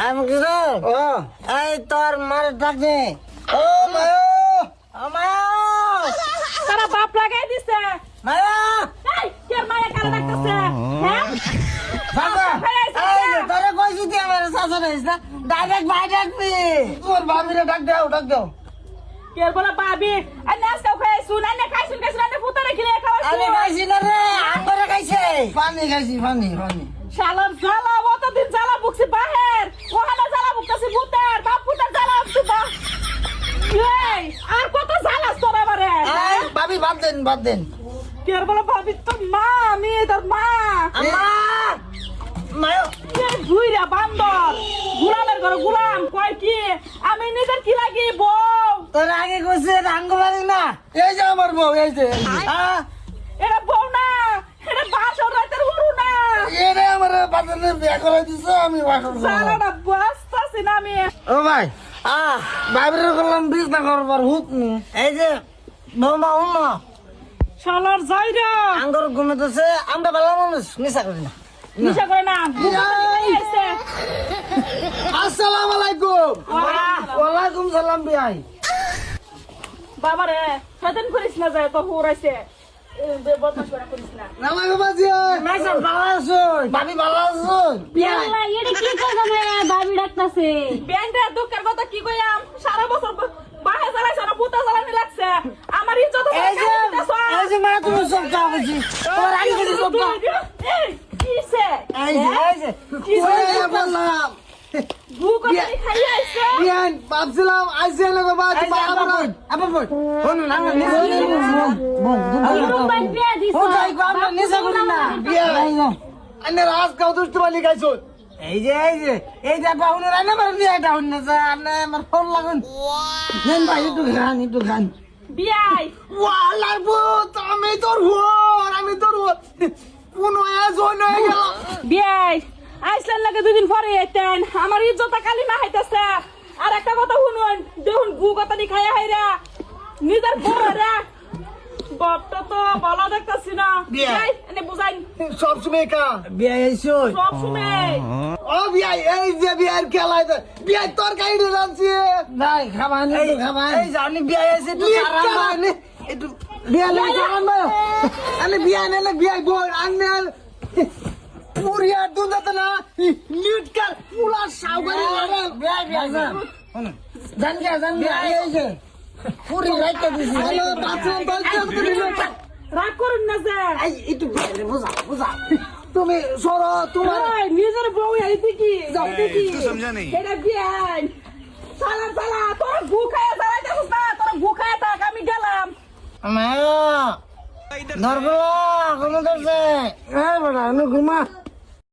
আমি কিশোর এই তোর মার ডাক দে। ও মায়ো ও মায়ো তারা বাপ লাগাই দিছে। মায়ো এই কে মায়া কারে ডাকতেছে? হ্যাঁ বাবা এই তোরে কইছি তুই আমার চাচা নাইস না ডাইরেক্ট ভাই ডাকবি। তোর ভাবিরে ডাক দাও কে বলে বাবি আর নাচ কাউ খাই শুন আর না খাইছুন না ফুটারে খিলে খাওয়া আমি খাইছি না রে আঙ্গরে খাইছে পানি খাইছি পানি শালার জ্বালা অতদিন জ্বালা বুকছি বাহের ওখানে জ্বালা বুকতাছি ভূতের বাপ ভূতের জ্বালা তো বা এই আর কত জ্বালাস তোর আমারে এই ভাবি বাদ দেন কে বলে ভাবি তোর মা আমি তোর মা আম্মা মায়ো এই বুইরা বান্দর গুলামের ঘরে গুলাম কয় কি আমি নিজের কি লাগি বউ তোর আগে কইছে রাঙ্গ বাড়ি না এই যে আমার বউ এই যে এটা বউ না এটা বাসর রাতের হরু না এরে আমার বাজারে বিয়া করে দিছে আমি বাসর জ্বালাটা বাস্তাছি না আমি ও ভাই ভাবিরে করলাম বিছনা করবার হুক এই যে বৌমা উম্মা শালার যাইরা আঙ্গর ঘুমাতেছে আমরা ভালো মানুষ নিশা করি না নিশা করে না আসসালামু আলাইকুম ওয়ালাইকুম সালাম বিয়াই বাবা রে শয়তান করিস না যায় তো হুরাইছে বদমাশ করিস না নামা বাবাজি মেসা ভালো আছো ভাবি ভালো আছো বিয়াই আল্লাহ এটা কি কথা রে ভাবি ডাকতাছে ব্যান্ডের দুঃখের কথা কি কইয়াম সারা বছর বাহে জ্বালাইছ না পুতা জ্বালানি লাগছে আমার ইজ্জত এই যে মা তুমি সব কাও বুঝি তোর আগে কিছু সব কাও এই কিসে এই যে কিসে বললাম গু কথা খাইয়া আইছে বিয়ান ভাবছিলাম আইছে না বাবা তুমি আবার বল কোন না রূপাই বিয়া দিছ ও তাই কো আমরা নেশা করি না বিয়াই আনে রাজ কাউ দুষ্ট বলি গাইছো এই যে পাউনে রান্না মার দিয়া এটা হন না যা আনে আমার ফোন লাগুন নেন ভাই একটু গান বিয়াই ওয়ালার ভূত আমি তোর কোন আয়োজন হয়ে গেল বিয়াই আইসলেন লাগে দুদিন পরে আইতেন আমার ইজ্জত কালি না হাইতেছে আর একটা কথা শুনুন দেখুন গু কথা দি খাইয়া হাইরা নিজের বড় রে বাপটা তো ভালো দেখতাছি না বিয়াই এনে বুঝাই সব সময় কা বিয়া আইছো সব সময় ও বিয়া এই যে বিয়ার খেলায় বিয়া তোর কাইরে রাখছি নাই খাবানি তো খাবানি এই জানি বিয়া আইছে তো সারামানি একটু বিয়া লই সারামা আমি বিয়া নেলে বিয়া বল আনে পুরিয়া দুধত না লিট কার পুরা সাউগারি লাগে বিয়া জান গিয়া এই যে পুরি রাইতে দিছি হ্যালো বাথরুম বলতে তুমি রাগ করুন না যে এই একটু বুঝা তুমি সরো তোমার ওই নিজের বউ আইতে কি যাইতে কি समझा नहीं এটা বিয়াই সালা তোর গু খাইয়া জ্বালাইতেছিস না তোর গু খাইয়া থাক আমি গেলাম মায়া নরগলা কোন দছে এই বড়া নু ঘুমা